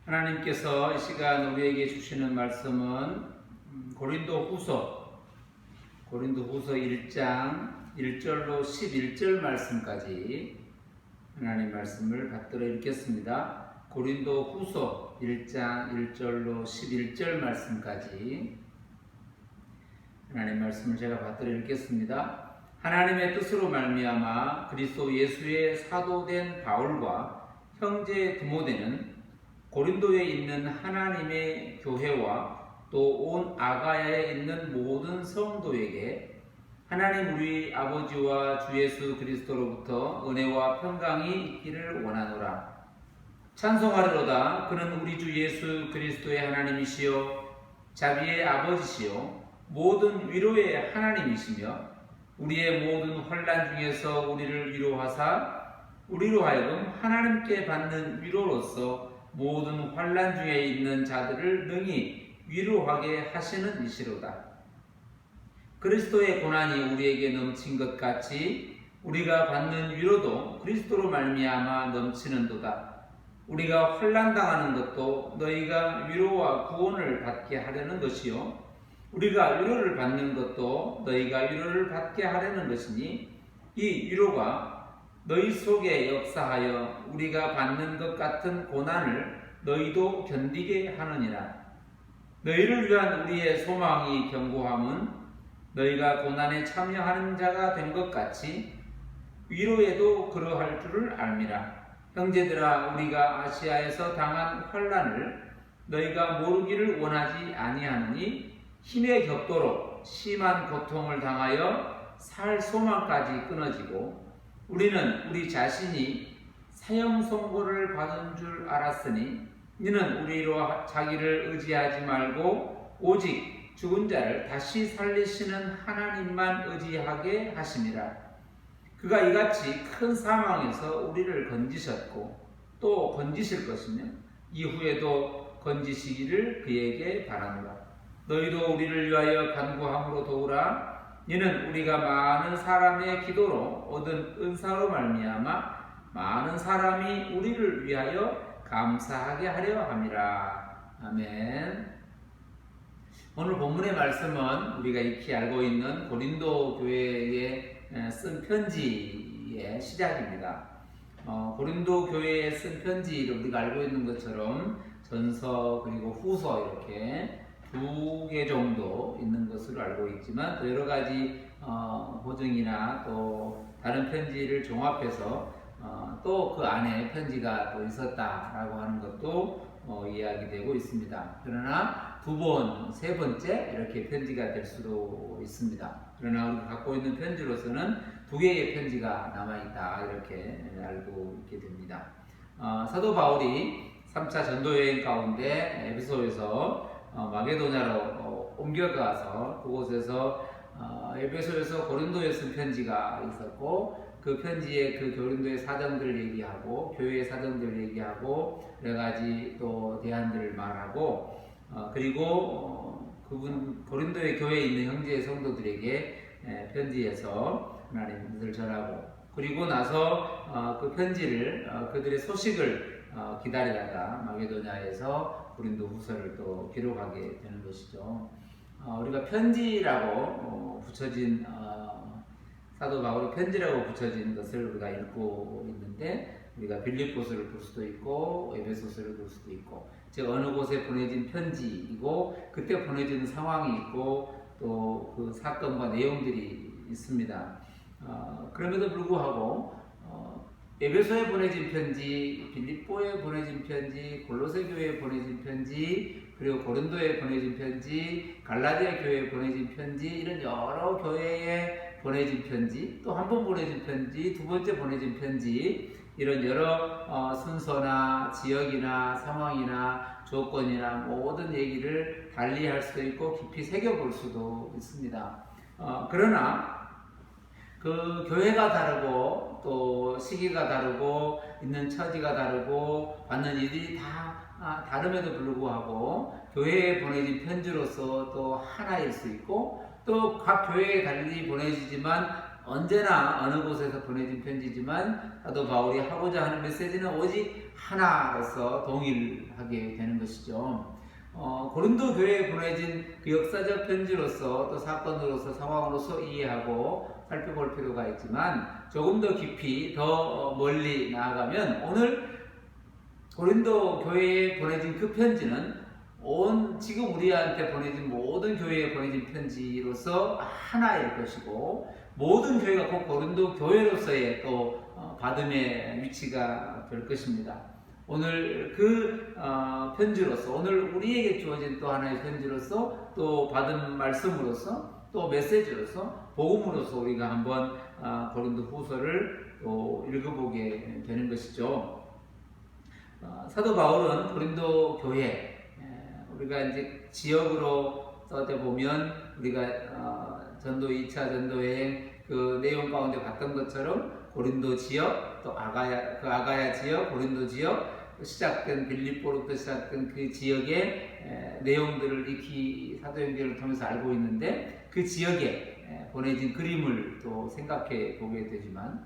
하나님께서 이 시간 우리에게 주시는 말씀은 고린도후서 1장 1절로 11절 말씀까지 하나님 말씀을 받들어 읽겠습니다. 고린도후서 1장 1절로 11절 말씀까지 하나님 말씀을 제가 받들어 읽겠습니다. 하나님의 뜻으로 말미암아 그리스도 예수의 사도된 바울과 형제 디모데는 고린도에 있는 하나님의 교회와 또 온 아가야에 있는 모든 성도에게 하나님 우리 아버지와 주 예수 그리스도로부터 은혜와 평강이 있기를 원하노라. 찬송하리로다. 그는 우리 주 예수 그리스도의 하나님이시요 자비의 아버지시요 모든 위로의 하나님이시며 우리의 모든 환난 중에서 우리를 위로하사 우리로 하여금 하나님께 받는 위로로서 모든 환난 중에 있는 자들을 능히 위로하게 하시는 이시로다. 그리스도의 고난이 우리에게 넘친 것 같이 우리가 받는 위로도 그리스도로 말미암아 넘치는도다. 우리가 환난 당하는 것도 너희가 위로와 구원을 받게 하려는 것이요 우리가 위로를 받는 것도 너희가 위로를 받게 하려는 것이니 이 위로가 너희 속에 역사하여 우리가 받는 것 같은 고난을 너희도 견디게 하느니라. 너희를 위한 우리의 소망이 견고함은 너희가 고난에 참여하는 자가 된 것 같이 위로에도 그러할 줄을 알미라. 형제들아, 우리가 아시아에서 당한 환난을 너희가 모르기를 원하지 아니하느니 힘에 겹도록 심한 고통을 당하여 살 소망까지 끊어지고 우리는 우리 자신이 사형 선고를 받은 줄 알았으니 이는 우리로 자기를 의지하지 말고 오직 죽은 자를 다시 살리시는 하나님만 의지하게 하심이라. 그가 이같이 큰 사망에서 우리를 건지셨고 또 건지실 것이며 이후에도 건지시기를 그에게 바라노라. 너희도 우리를 위하여 간구함으로 도우라. 이는 우리가 많은 사람의 기도로 얻은 은사로 말미암아 많은 사람이 우리를 위하여 감사하게 하려 함이라. 아멘. 오늘 본문의 말씀은 우리가 익히 알고 있는 고린도 교회에 쓴 편지의 시작입니다. 고린도 교회에 쓴 편지를 우리가 알고 있는 것처럼 전서 그리고 후서 이렇게 2개 정도 있는 것으로 알고 있지만 또 여러 가지 보증이나 또 다른 편지를 종합해서 또 그 안에 편지가 또 있었다라고 하는 것도 이야기되고 있습니다. 그러나 2번, 3번째 이렇게 편지가 될 수도 있습니다. 그러나 우리가 갖고 있는 편지로서는 2개의 편지가 남아있다 이렇게 알고 있게 됩니다. 사도 바울이 3차 전도여행 가운데 에베소에서 마게도냐로 옮겨가서 그곳에서 에베소에서 고린도에 쓴 편지가 있었고 그 편지에 그 고린도의 사정들을 얘기하고 교회의 사정들을 얘기하고 여러 가지 또 대안들을 말하고 그리고 그분 고린도의 교회에 있는 형제 성도들에게 편지에서 하나님의 뜻을 전하고 그리고 나서 그 편지를 그들의 소식을 기다리다가 마게도냐에서 고린도 후서를 또 기록하게 되는 것이죠. 우리가 편지라고 붙여진 사도 바울이 편지라고 붙여진 것을 우리가 읽고 있는데 우리가 빌립보서를 볼 수도 있고 에베소서를 볼 수도 있고 즉 어느 곳에 보내진 편지이고 그때 보내진 상황이 있고 또 그 사건과 내용들이 있습니다. 그럼에도 불구하고 에베소에 보내진 편지, 빌립보에 보내진 편지, 골로새 교회에 보내진 편지, 그리고 고린도에 보내진 편지, 갈라디아 교회에 보내진 편지, 이런 여러 교회에 보내진 편지, 또 한 번 보내진 편지, 2번째 보내진 편지, 이런 여러 순서나 지역이나 상황이나 조건이나 모든 얘기를 달리할 수도 있고 깊이 새겨볼 수도 있습니다. 그러나 그 교회가 다르고 또 시기가 다르고 있는 처지가 다르고 받는 일이 다 다름에도 불구하고 교회에 보내진 편지로서 또 하나일 수 있고 또 각 교회에 달리 보내지지만 언제나 어느 곳에서 보내진 편지지만 사도 바울이 하고자 하는 메시지는 오직 하나로서 동일하게 되는 것이죠. 고린도 교회에 보내진 그 역사적 편지로서 또 사건으로서 상황으로서 이해하고 살펴볼 필요가 있지만 조금 더 깊이 더 멀리 나아가면 오늘 고린도 교회에 보내진 그 편지는 지금 우리한테 보내진 모든 교회에 보내진 편지로서 하나일 것이고 모든 교회가 꼭 고린도 교회로서의 또 받음의 위치가 될 것입니다. 오늘 그 편지로서 오늘 우리에게 주어진 또 하나의 편지로서 또 받은 말씀으로서 또 메시지로서 복음으로서 우리가 한번 고린도 후서를 또 읽어보게 되는 것이죠. 사도 바울은 고린도 교회 우리가 이제 지역으로 써보면 우리가 전도 2차 전도여행 그 내용 가운데 봤던 것처럼 고린도 지역 또 아가야 지역 고린도 지역 시작된 빌립보로부터 시작된 그 지역의 내용들을 익히 사도행전을 통해서 알고 있는데 그 지역에 보내진 그림을 또 생각해 보게 되지만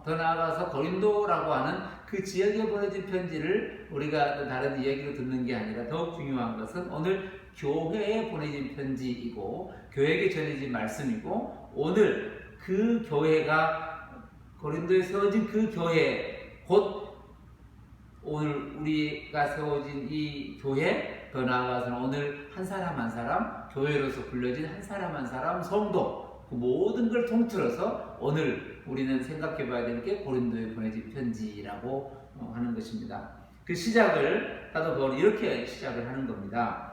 더 나아가서 고린도라고 하는 그 지역에 보내진 편지를 우리가 다른 이야기로 듣는 게 아니라 더욱 중요한 것은 오늘 교회에 보내진 편지이고 교회에게 전해진 말씀이고 오늘 그 교회가 고린도에 세워진 그 교회 곧 오늘 우리가 세워진 이 교회 더 나아가서는 오늘 한 사람 한 사람 교회로서 불려진 한 사람 한 사람 성도 그 모든 걸 통틀어서 오늘 우리는 생각해 봐야 될 게 고린도에 보내진 편지라고 하는 것입니다. 그 시작을 사도 바울은 이렇게 시작을 하는 겁니다.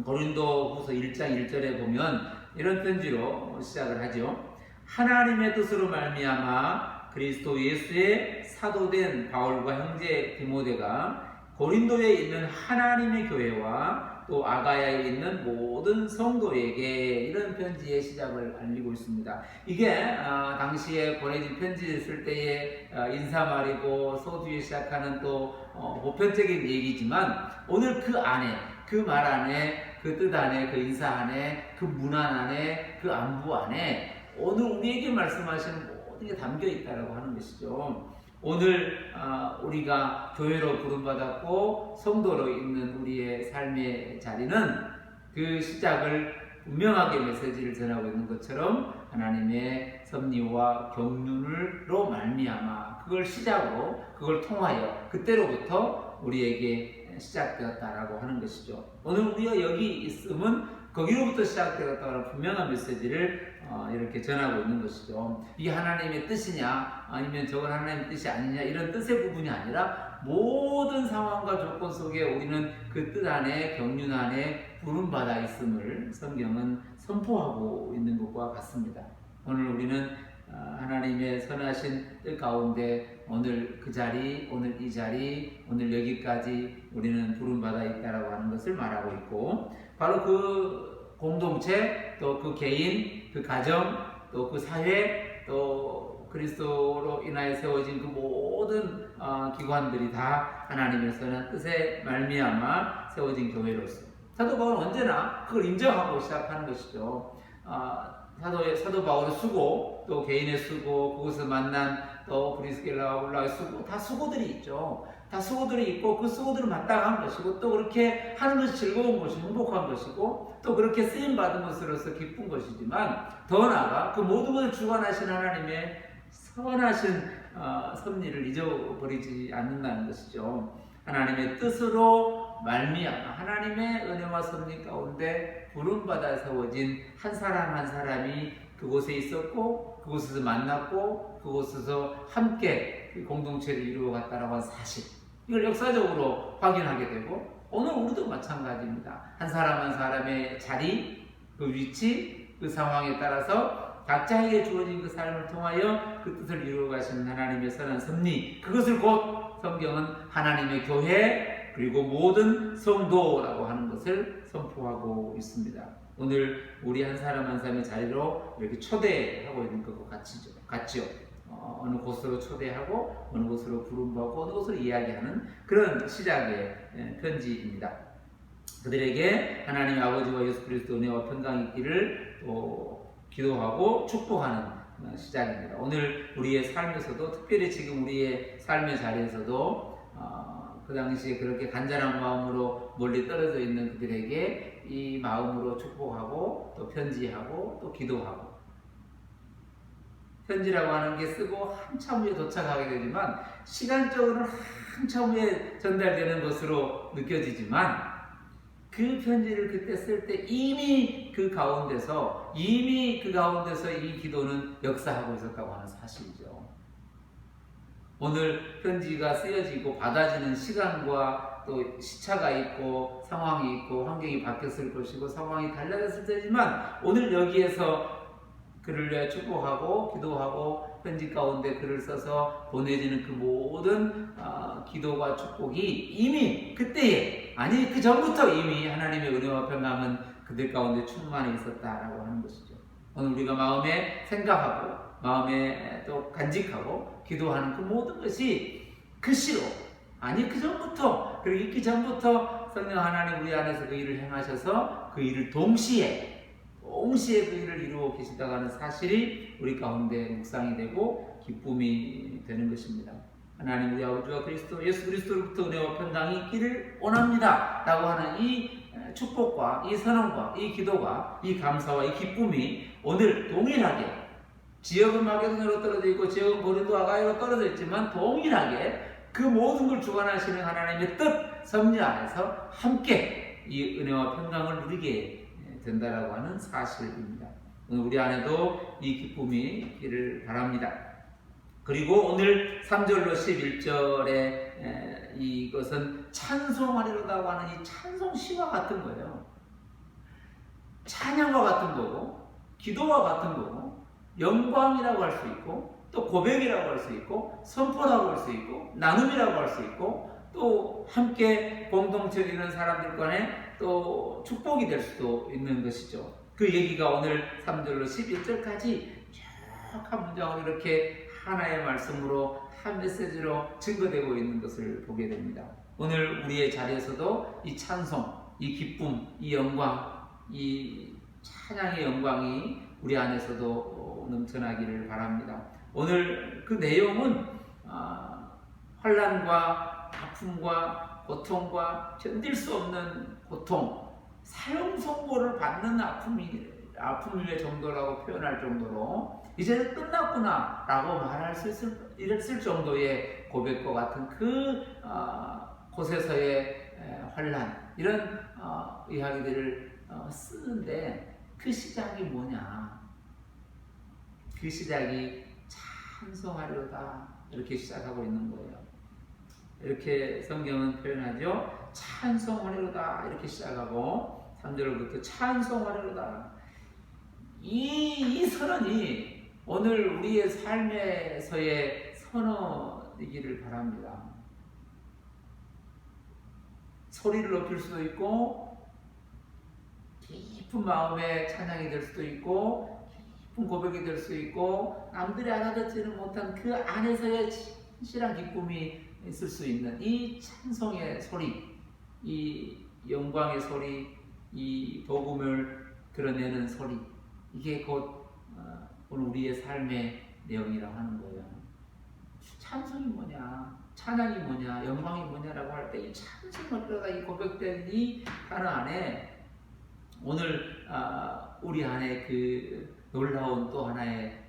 고린도 후서 1장 1절에 보면 이런 편지로 시작을 하죠. 하나님의 뜻으로 말미암아 그리스도 예수의 사도된 바울과 형제 디모데가 고린도에 있는 하나님의 교회와 또 아가야에 있는 모든 성도에게 이런 편지의 시작을 알리고 있습니다. 이게 당시에 보내진 편지를 쓸 때의 인사말이고 소뒤에 시작하는 또 보편적인 얘기지만 오늘 그 안에 그 말 안에 그 뜻 안에 그 인사 안에 그 문안 안에 그 안부 안에 오늘 우리에게 말씀하시는 모든 게 담겨 있다라고 하는 것이죠. 오늘 우리가 교회로 부름받았고 성도로 있는 우리의 삶의 자리는 그 시작을 분명하게 메시지를 전하고 있는 것처럼 하나님의 섭리와 경륜으로 말미암아 그걸 시작으로 그걸 통하여 그때로부터 우리에게 시작되었다라고 하는 것이죠. 오늘 우리가 여기 있음은 거기로부터 시작되었다는 분명한 메시지를 이렇게 전하고 있는 것이죠. 이게 하나님의 뜻이냐 아니면 저건 하나님의 뜻이 아니냐 이런 뜻의 부분이 아니라 모든 상황과 조건 속에 우리는 그 뜻 안에 경륜 안에 부름받아 있음을 성경은 선포하고 있는 것과 같습니다. 오늘 우리는 하나님의 선하신 뜻 가운데 오늘 그 자리, 오늘 이 자리, 오늘 여기까지 우리는 부름받아 있다라고 하는 것을 말하고 있고 바로 그 공동체, 또 그 개인, 그 가정, 또 그 사회, 또 그리스도로 인하여 세워진 그 모든 기관들이 다 하나님의 선한 뜻에 말미암아 세워진 교회로서 사도 바울은 언제나 그걸 인정하고 시작하는 것이죠. 사도 바울의 수고, 또 개인의 수고, 그곳에서 만난 또 브리스길라와 아굴라의 수고, 다 수고들이 있죠. 다 수고들이 있고 그 수고들을 마땅한 것이고 또 그렇게 하는 것이 즐거운 것이고 행복한 것이고 또 그렇게 쓰임받은 것으로서 기쁜 것이지만 더 나아가 그 모든 것을 주관하신 하나님의 선하신 섭리를 잊어버리지 않는다는 것이죠. 하나님의 뜻으로 말미암아 하나님의 은혜와 섭리 가운데 부름받아 세워진 한 사람 한 사람이 그곳에 있었고 그곳에서 만났고 그곳에서 함께 공동체를 이루어갔다라고 한 사실 이걸 역사적으로 확인하게 되고 오늘 우리도 마찬가지입니다. 한 사람 한 사람의 자리, 그 위치, 그 상황에 따라서 각자에게 주어진 그 삶을 통하여 그 뜻을 이루어가시는 하나님의 선한 섭리 그것을 곧 성경은 하나님의 교회 그리고 모든 성도라고 하는 것을 선포하고 있습니다. 오늘 우리 한 사람 한 사람의 자리로 이렇게 초대하고 있는 것과 같죠. 어느 곳으로 초대하고 어느 곳으로 부름받고 어느 곳으로 이야기하는 그런 시작의 편지입니다. 그들에게 하나님 아버지와 예수 그리스도 은혜와 평강이 있기를 또 기도하고 축복하는 시작입니다. 오늘 우리의 삶에서도, 특별히 지금 우리의 삶의 자리에서도 그 당시에 그렇게 간절한 마음으로 멀리 떨어져 있는 그들에게 이 마음으로 축복하고 또 편지하고 또 기도하고, 편지라고 하는 게 쓰고 한참 후에 도착하게 되지만 시간적으로는 한참 후에 전달되는 것으로 느껴지지만, 그 편지를 그때 쓸 때 이미 그 가운데서 이 기도는 역사하고 있었다고 하는 사실이죠. 오늘 편지가 쓰여지고 받아지는 시간과 또 시차가 있고 상황이 있고 환경이 바뀌었을 것이고 상황이 달라졌을 테지만, 오늘 여기에서 그를 위해 축복하고 기도하고 편지 가운데 글을 써서 보내지는 그 모든 기도와 축복이 이미 그때에, 아니 그 전부터 이미 하나님의 은혜와 평강은 그들 가운데 충만해 있었다라고 하는 것이죠. 오늘 우리가 마음에 생각하고 마음에 또 간직하고 기도하는 그 모든 것이 그 시로, 아니 그 전부터, 그리고 있기 전부터 성령 하나님 우리 안에서 그 일을 행하셔서 그 일을 동시에 그 일을 이루어 계시다고 하는 사실이 우리 가운데 묵상이 되고 기쁨이 되는 것입니다. 하나님 우리 아버지와 그리스도 예수 그리스도로부터 은혜와 평강이 있기를 원합니다 라고 하는 이 축복과 이 선언과 이 기도가, 이 감사와 이 기쁨이 오늘 동일하게, 지역은 마게도냐로 떨어져 있고 지역은 고린도 아가야로 떨어져 있지만 동일하게 그 모든 걸 주관하시는 하나님의 뜻 섭리 안에서 함께 이 은혜와 평강을 누리게 된다라고 하는 사실입니다. 오늘 우리 안에도 이 기쁨이 있기를 바랍니다. 그리고 오늘 3절로 11절에 이것은 찬송하리로다고 하는 이 찬송시와 같은 거예요. 찬양과 같은 거고 기도와 같은 거고 영광이라고 할 수 있고 또 고백이라고 할 수 있고 선포라고 할 수 있고 나눔이라고 할 수 있고 또 함께 공동체 있는 사람들 간에 또 축복이 될 수도 있는 것이죠. 그 얘기가 오늘 3절로 11절까지 쭉 한 문장으로 이렇게 하나의 말씀으로 한 메시지로 증거되고 있는 것을 보게 됩니다. 오늘 우리의 자리에서도 이 찬송, 이 기쁨, 이 영광, 이 찬양의 영광이 우리 안에서도 넘쳐나기를 바랍니다. 오늘 그 내용은 환난과 아픔과 고통과 견딜 수 없는 고통, 사형 선고를 받는 아픔일 정도라고 표현할 정도로 이제 끝났구나 라고 말할 수 있을 정도의 고백과 같은 그 곳에서의 환난, 이런 이야기들을 쓰는데 그 시작이 뭐냐? 그 시작이 찬송하리로다 이렇게 시작하고 있는 거예요. 이렇게 성경은 표현하죠. 찬송하리로다 이렇게 시작하고 3절부터 찬송하리로다. 이 선언이 오늘 우리의 삶에서의 선언이기를 바랍니다. 소리를 높일 수도 있고 깊은 마음의 찬양이 될 수도 있고 깊은 고백이 될 수 있고 남들이 알아듣지는 못한 그 안에서의 진실한 기쁨이 있을 수 있는 이 찬송의 소리, 이 영광의 소리, 이 복음을 드러내는 소리, 이게 곧 오늘 우리의 삶의 내용이라고 하는 거예요. 찬송이 뭐냐, 찬양이 뭐냐, 영광이 뭐냐라고 할 때 이 찬송을 들어가 이 고백된 이 단어 안에 오늘 우리 안에 그 놀라운 또 하나의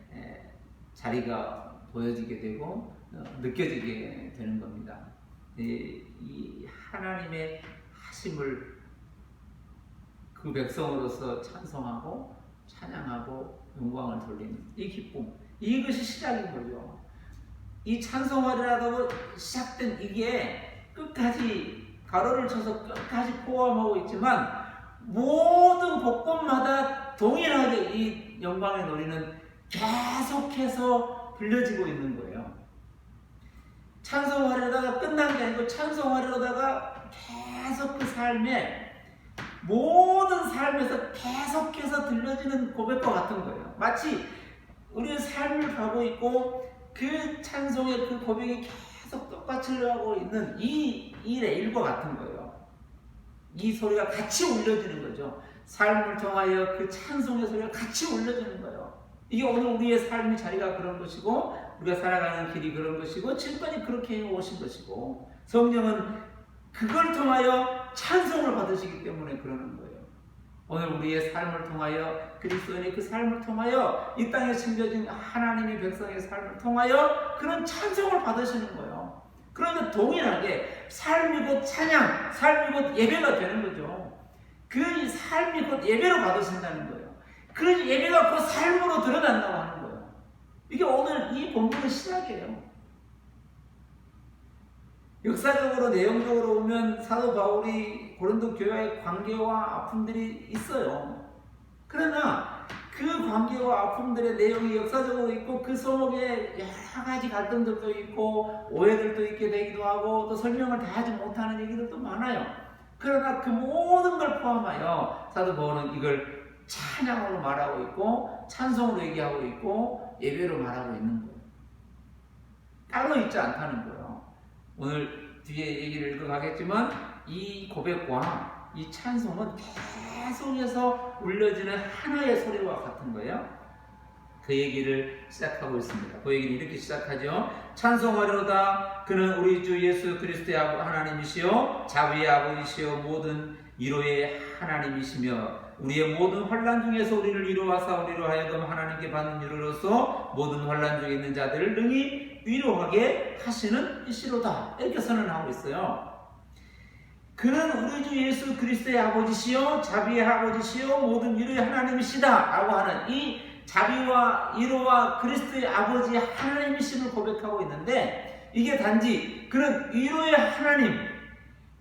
자리가 보여지게 되고 느껴지게 되는 겁니다. 이 하나님의 하심을 그 백성으로서 찬송하고 찬양하고 영광을 돌리는 이 기쁨, 이것이 시작인 거죠. 이 찬송하리라고 시작된 이게 끝까지 가로를 쳐서 끝까지 포함하고 있지만 모든 곳곳마다 동일하게 이 영광의 노래는 계속해서 불려지고 있는 거예요. 찬송하려다가 끝난 게 아니고 찬송하려다가 계속 그 삶에 모든 삶에서 계속해서 들려지는 고백과 같은 거예요. 마치 우리의 삶을 가고 있고 그 찬송의 그 고백이 계속 똑같이 흘러가고 있는 이 일의 일과 같은 거예요. 이 소리가 같이 울려지는 거죠. 삶을 통하여 그 찬송의 소리가 같이 울려지는 거예요. 이게 오늘 우리의 삶의 자리가 그런 것이고 우리가 살아가는 길이 그런 것이고 지금까지 그렇게 해오신 것이고 성령은 그걸 통하여 찬송을 받으시기 때문에 그러는 거예요. 오늘 우리의 삶을 통하여 그리스도인의 그 삶을 통하여 이 땅에 숨겨진 하나님의 백성의 삶을 통하여 그런 찬송을 받으시는 거예요. 그러니까 동일하게 삶이 곧 찬양, 삶이 곧 예배가 되는 거죠. 그 삶이 곧 예배로 받으신다는 거예요. 그 예배가 곧 삶으로 드러난다고 하는 거예요. 이게 오늘 이 본문의 시작이에요. 역사적으로 내용적으로 보면 사도 바울이 고린도 교회의 관계와 아픔들이 있어요. 그러나 그 관계와 아픔들의 내용이 역사적으로 있고 그 속에 여러 가지 갈등들도 있고 오해들도 있게 되기도 하고 또 설명을 다 하지 못하는 얘기들도 많아요. 그러나 그 모든 걸 포함하여 사도 바울은 이걸 찬양으로 말하고 있고 찬송으로 얘기하고 있고 예배로 말하고 있는 거예요. 따로 있지 않다는 거예요. 오늘 뒤에 얘기를 읽어가겠지만 이 고백과 이 찬송은 계속해서 울려지는 하나의 소리와 같은 거예요. 그 얘기를 시작하고 있습니다. 그 얘기를 이렇게 시작하죠. 찬송하리로다. 그는 우리 주 예수 그리스도의 하나님이시요 자비의 아버지시요 모든 위로의 하나님이시며 우리의 모든 환난 중에서 우리를 위로하사 우리로 하여금 하나님께 받는 위로로서 모든 환난 중에 있는 자들을 능히 위로하게 하시는 이시로다. 이렇게 선언하고 있어요. 그는 우리 주 예수 그리스도의 아버지시요 자비의 아버지시요 모든 위로의 하나님이시다 라고 하는 이 자비와 위로와 그리스도의 아버지 하나님이심을 고백하고 있는데 이게 단지 그는 위로의 하나님,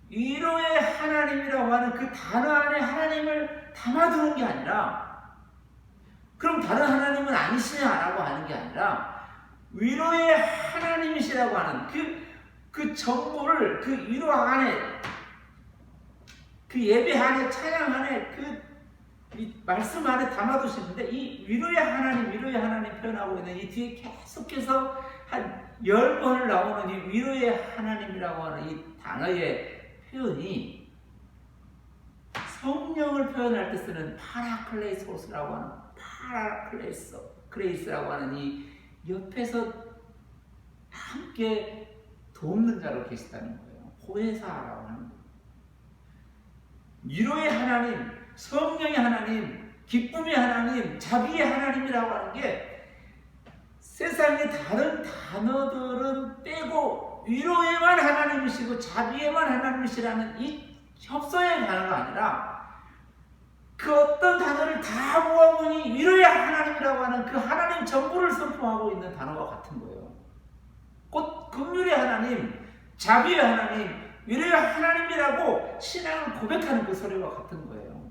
위로의 하나님이라고 하는 그 단어 안에 하나님을 담아두는 게 아니라 그럼 다른 하나님은 아니시냐라고 하는 게 아니라 위로의 하나님이시라고 하는 그 전부를 그 위로 안에 그 예배 안에 찬양 안에 이 말씀 안에 담아두시는데 이 위로의 하나님 표현하고 있는 이 뒤에 계속해서 한 10번을 나오는 이 위로의 하나님이라고 하는 이 단어의 표현이 성령을 표현할 때 쓰는 파라클레이소스라고 하는 파라클레이스라고 하는 이 옆에서 함께 돕는 자로 계시다는 거예요. 호혜사라고 하는 거예요. 위로의 하나님, 성령의 하나님, 기쁨의 하나님, 자비의 하나님이라고 하는 게 세상의 다른 단어들은 빼고 위로에만 하나님이시고 자비에만 하나님이시라는 이 협소의 단어가 아니라 그 어떤 단어를 다 모아보니 위로의 하나님이라고 하는 그 하나님 전부를 선포하고 있는 단어와 같은 거예요. 곧 긍휼의 하나님, 자비의 하나님, 위로의 하나님이라고 신앙을 고백하는 그 소리와 같은 거예요.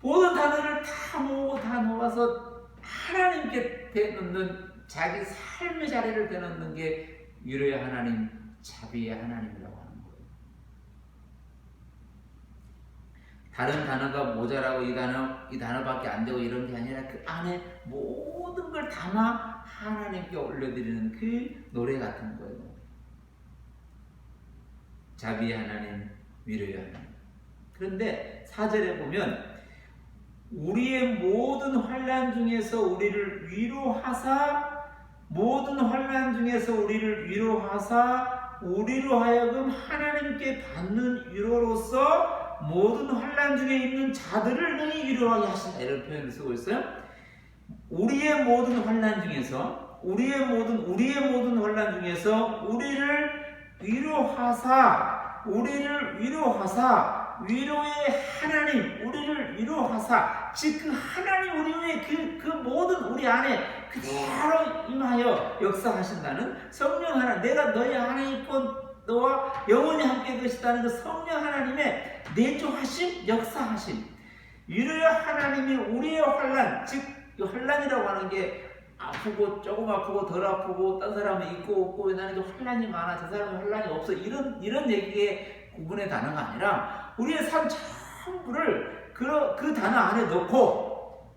모든 단어를 다 모으고 다 모아서 하나님께 대놓는 자기 삶의 자리를 대놓는 게 위로의 하나님, 자비의 하나님이라고 하는 거예요. 다른 단어가 모자라고 이 단어밖에 안 되고 이런 게 아니라 그 안에 모든 걸 담아 하나님께 올려드리는 그 노래 같은 거예요. 자비의 하나님, 위로의 하나님. 그런데 4절에 보면 우리의 모든 환난 중에서 우리를 위로하사 모든 환난 중에서 우리를 위로하사 우리로 하여금 하나님께 받는 위로로서 모든 환난 중에 있는 자들을 능히 위로하게 하신다 이런 표현을 쓰고 있어요. 우리의 모든 환난 중에서 우리의 모든 환난 중에서 우리를 위로하사 위로의 하나님 우리를 위로하사 즉 그 하나님 우리의 그 모든 우리 안에 그대로 임하여 역사하신다는 성령 하나님 내가 너희 안에 있고 너와 영원히 함께 계시다는 그 성령 하나님의 내주하심 역사하심 위로의 하나님이 우리의 환난 즉 환난이라고 하는 게 아프고 조금 아프고 덜 아프고 딴 사람은 있고 없고 나는 환난이 많아 저 사람은 환난이 없어 이런 얘기의 구분의 단어가 아니라 우리의 삶 전부를 그 단어 안에 넣고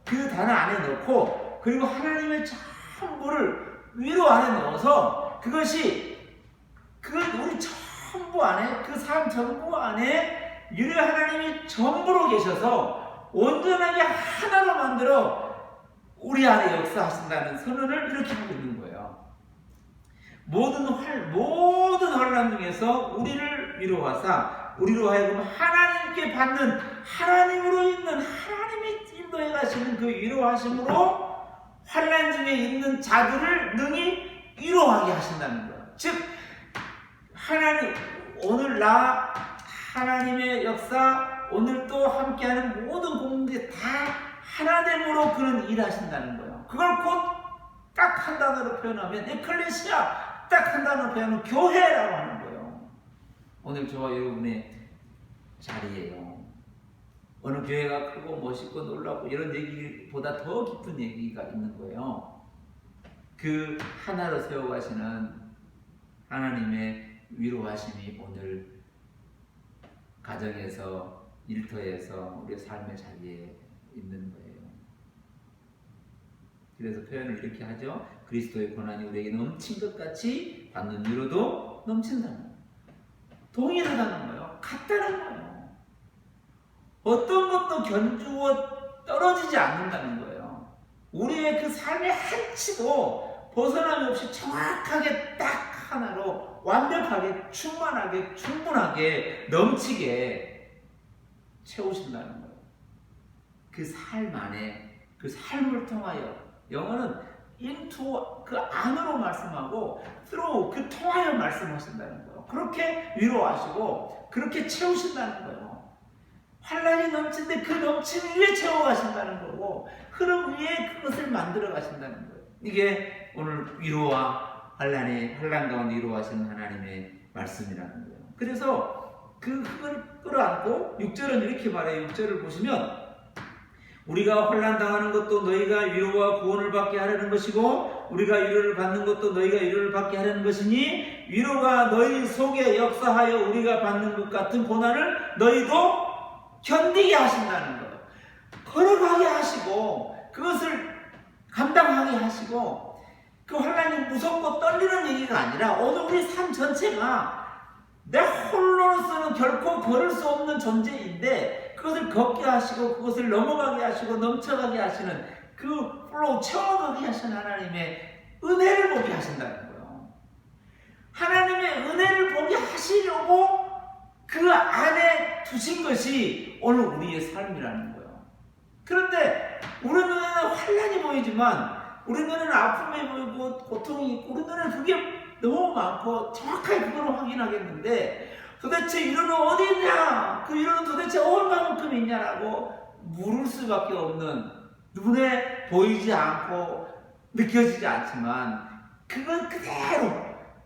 그리고 하나님의 전부를 위로 안에 넣어서 그것이 우리 전부 안에 그 삶 전부 안에 위로의 하나님이 전부로 계셔서 온전하게 하나로 만들어 우리 안에 역사하신다는 선언을 이렇게 하고 있는 거예요. 모든 환난 중에서 우리를 위로하사 우리로 하여금 하나님께 받는 하나님으로 있는 하나님이 인도해 가시는 그 위로하심으로 환난 중에 있는 자들을 능히 위로하게 하신다는 거예요. 즉 하나님 오늘 나 하나님의 역사 오늘 또 함께하는 모든 공동체 다 하나됨으로 그는 일하신다는 거예요. 그걸 곧 딱 한 단어로 표현하면 에클레시아, 딱 한 단어로 표현하면 교회라고 하는 거예요. 오늘 저와 여러분의 자리예요. 어느 교회가 크고 멋있고 놀랍고 이런 얘기보다 더 깊은 얘기가 있는 거예요. 그 하나로 세워가시는 하나님의 위로하심이 오늘 가정에서 일터에서 우리의 삶의 자리에 있는 거예요. 그래서 표현을 이렇게 하죠. 그리스도의 고난이 우리에게 넘친 것 같이 받는 위로도 넘친다는 거예요. 동일하다는 거예요. 같다는 거예요. 어떤 것도 견주어 떨어지지 않는다는 거예요. 우리의 그 삶의 한치도 벗어남이 없이 정확하게 딱 하나로 완벽하게 충만하게 충분하게 넘치게 채우신다는 거예요. 그 삶 안에 그 삶을 통하여 영어는 into 그 안으로 말씀하고 through 그 통하여 말씀하신다는 거예요. 그렇게 위로하시고 그렇게 채우신다는 거예요. 환난이 넘치는데 그 넘치는 위에 채워가신다는 거고 흐름 위에 그것을 만들어 가신다는 거예요. 이게 오늘 위로와 환난 가운데 위로하시는 하나님의 말씀이라는 거예요. 그래서 그 흙을 끌어안고 6절은 이렇게 말해요. 6절을 보시면 우리가 환난당하는 것도 너희가 위로와 구원을 받게 하려는 것이고 우리가 위로를 받는 것도 너희가 위로를 받게 하려는 것이니 위로가 너희 속에 역사하여 우리가 받는 것 같은 고난을 너희도 견디게 하신다는 거예요. 걸어가게 하시고 그것을 감당하게 하시고 그 환난이 무섭고 떨리는 얘기가 아니라 오늘 우리 삶 전체가 내 홀로서는 결코 걸을 수 없는 존재인데 그것을 걷게 하시고 그것을 넘어가게 하시고 넘쳐가게 하시는 그 플로우 채워가게 하시는 하나님의 은혜를 보게 하신다는 거예요. 하나님의 은혜를 보게 하시려고 그 안에 두신 것이 오늘 우리의 삶이라는 거예요. 그런데 우리 눈에는 환난이 보이지만 우리 눈에는 아픔이 보이고 고통이 있고 우리 눈에는 그게 너무 많고 정확하게 그걸 확인하겠는데 도대체 위로는 어디 있냐? 그 위로는 도대체 얼마만큼 있냐라고 물을 수밖에 없는 눈에 보이지 않고 느껴지지 않지만 그건 그대로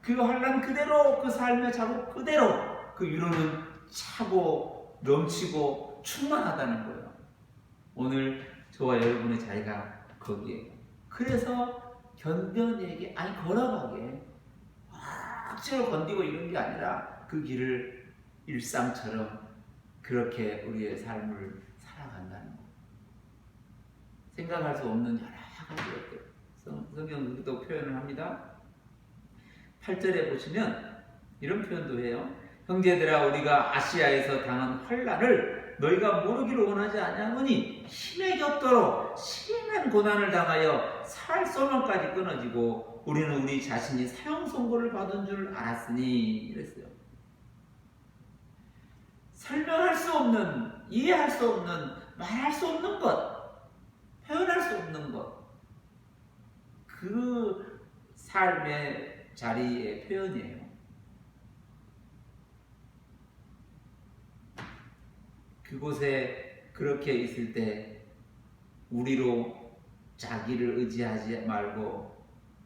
그 환난 그대로 그 삶의 자국 그대로 그 위로는 차고 넘치고 충만하다는 거예요. 오늘 저와 여러분의 자리가 거기에요. 그래서 견뎌내게 아니 걸어가게 억지로 건디고 이런 게 아니라 그 길을 일상처럼 그렇게 우리의 삶을 살아간다는 거. 생각할 수 없는 여러 가지 것들. 성경도 표현을 합니다. 8절에 보시면 이런 표현도 해요. 형제들아 우리가 아시아에서 당한 환난을 너희가 모르기를 원하지 아니하노니 힘에 겹도록 심한 고난을 당하여 살 소망까지 끊어지고 우리는 우리 자신이 사형 선고를 받은 줄 알았으니 이랬어요. 설명할 수 없는, 이해할 수 없는, 말할 수 없는 것, 표현할 수 없는 것, 그 삶의 자리의 표현이에요. 그곳에 그렇게 있을 때 우리로 자기를 의지하지 말고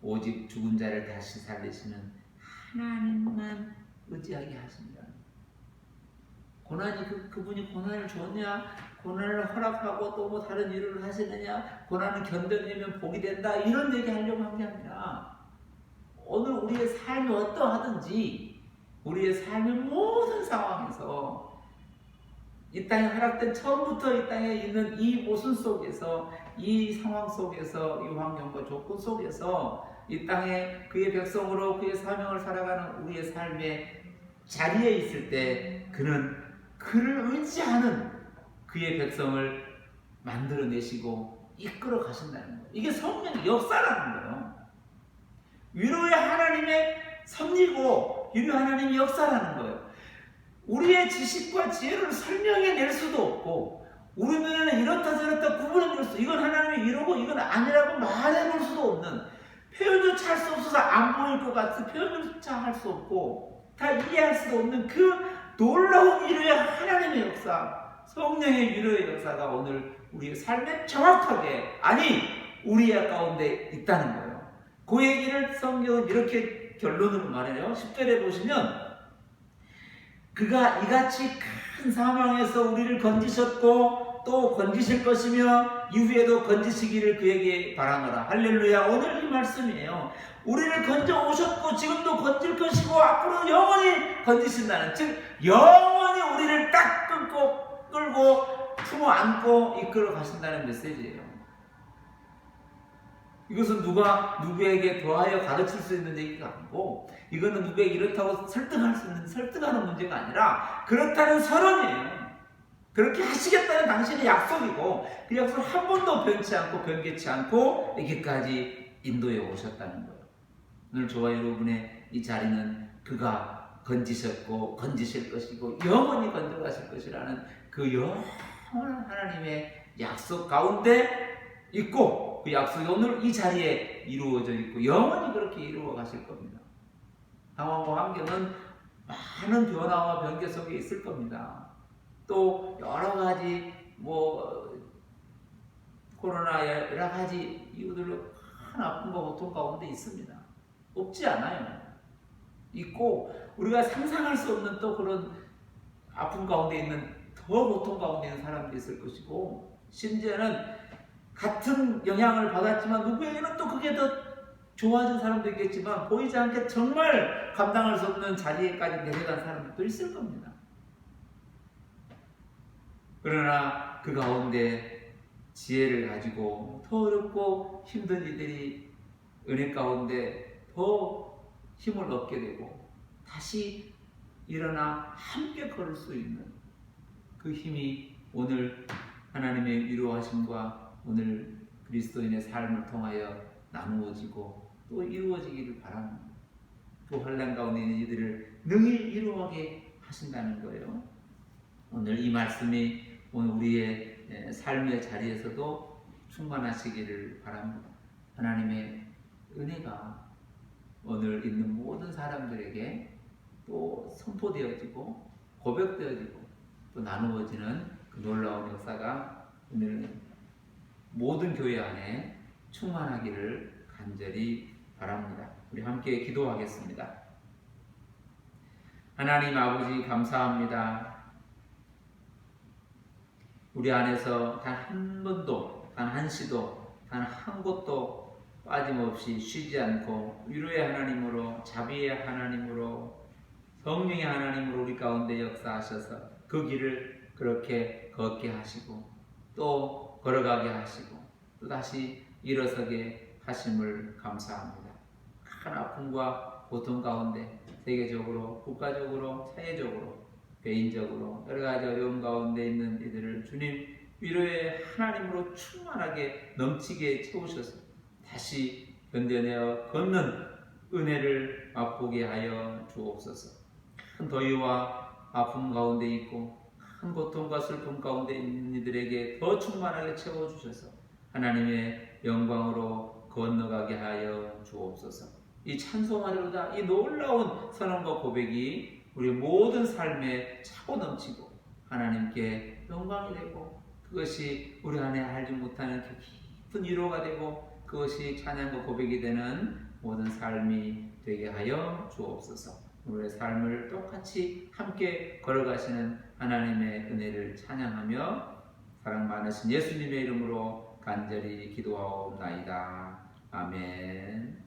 오직 죽은 자를 다시 살리시는 하나님만 의지하게 하십니다. 고난이 그분이 고난을 줬냐? 고난을 허락하고 또 뭐 다른 일을 하시느냐? 고난을 견뎌내면 복이 된다 이런 얘기 하려고 한 게 아니라 오늘 우리의 삶이 어떠하든지 우리의 삶의 모든 상황에서 이 땅에 허락된 처음부터 이 땅에 있는 이 모순 속에서 이 상황 속에서 이 환경과 조건 속에서 이 땅에 그의 백성으로 그의 사명을 살아가는 우리의 삶의 자리에 있을 때 그는 그를 의지하는 그의 백성을 만들어내시고 이끌어 가신다는 거예요. 이게 성령의 역사라는 거예요. 위로의 하나님의 섭리고 위로의 하나님의 역사라는 거예요. 우리의 지식과 지혜를 설명해낼 수도 없고 우리 눈에는 이렇다 저렇다 구분해낼 수, 이건 하나님의 위로고 이건 아니라고 말해볼 수도 없는, 표현조차 할 수 없어서 안 보일 것 같은, 표현조차 할 수 없고 다 이해할 수도 없는 그 놀라운 위로의 하나님의 역사, 성령의 위로의 역사가 오늘 우리의 삶에 정확하게, 아니 우리의 가운데 있다는 거예요. 그 얘기를 성경은 이렇게 결론으로 말해요. 10절에 보시면 그가 이같이 큰 사망에서 우리를 건지셨고 또 건지실 것이며 이후에도 건지시기를 그에게 바라노라. 할렐루야. 오늘 이 말씀이에요. 우리를 건져 오셨고 지금도 건질 것이고 앞으로 영원히 건지신다는, 즉 영원히 우리를 딱 끌고 품어 안고 이끌어 가신다는 메시지예요. 이것은 누구에게 더하여 가르칠 수 있는 얘기가 아니고, 이거는 누구에게 이렇다고 설득하는 문제가 아니라 그렇다는 선언이에요. 그렇게 하시겠다는 당신의 약속이고, 그 약속을 한 번도 변치 않고 변개치 않고 여기까지 인도해 오셨다는 거예요. 오늘 저와 여러분의 이 자리는 그가 건지셨고 건지실 것이고 영원히 건져가실 것이라는 그 영원한 하나님의 약속 가운데 있고, 그 약속이 오늘 이 자리에 이루어져 있고 영원히 그렇게 이루어 가실 겁니다. 상황과 환경은 많은 변화와 변개 속에 있을 겁니다. 또 여러 가지 코로나 여러 가지 이유들로 큰 아픔과 고통 가운데 있습니다. 없지 않아요. 있고 우리가 상상할 수 없는 또 그런 아픔 가운데 있는, 더 고통 가운데 있는 사람들이 있을 것이고, 심지어는 같은 영향을 받았지만 누구에게는 또 그게 더 좋아진 사람도 있겠지만 보이지 않게 정말 감당할 수 없는 자리에까지 내려간 사람들도 있을 겁니다. 그러나 그 가운데 지혜를 가지고 더 어렵고 힘든 이들이 은혜 가운데 더 힘을 얻게 되고 다시 일어나 함께 걸을 수 있는 그 힘이 오늘 하나님의 위로하심과 오늘 그리스도인의 삶을 통하여 나누어지고 또 이루어지기를 바랍니다. 그 환난 가운데 있는 이들을 능히 이루어가게 하신다는 거예요. 오늘 이 말씀이 오늘 우리의 삶의 자리에서도 충만하시기를 바랍니다. 하나님의 은혜가 오늘 있는 모든 사람들에게 또 선포되어지고 고백되어지고 또 나누어지는 그 놀라운 역사가 오늘 모든 교회 안에 충만하기를 간절히 바랍니다. 우리 함께 기도하겠습니다. 하나님 아버지 감사합니다. 우리 안에서 단 한 번도, 단 한 시도, 단 한 곳도 빠짐없이 쉬지 않고 위로의 하나님으로, 자비의 하나님으로, 성령의 하나님으로 우리 가운데 역사하셔서 그 길을 그렇게 걷게 하시고 또 걸어가게 하시고 또 다시 일어서게 하심을 감사합니다. 큰 아픔과 고통 가운데 세계적으로, 국가적으로, 사회적으로, 개인적으로 여러 가지 어려움 가운데 있는 이들을 주님 위로의 하나님으로 충만하게 넘치게 채우셔서 다시 견뎌내어 걷는 은혜를 맛보게 하여 주옵소서. 큰 더위와 아픔 가운데 있고 큰 고통과 슬픔 가운데 있는 이들에게 더 충만하게 채워주셔서 하나님의 영광으로 건너가게 하여 주옵소서. 이 찬송하리로다, 이 놀라운 선언과 고백이 우리 모든 삶에 차고 넘치고 하나님께 영광이 되고 그것이 우리 안에 알지 못하는 깊은 위로가 되고 그것이 찬양과 고백이 되는 모든 삶이 되게 하여 주옵소서. 우리의 삶을 똑같이 함께 걸어가시는 하나님의 은혜를 찬양하며 사랑 많으신 예수님의 이름으로 간절히 기도하옵나이다. 아멘.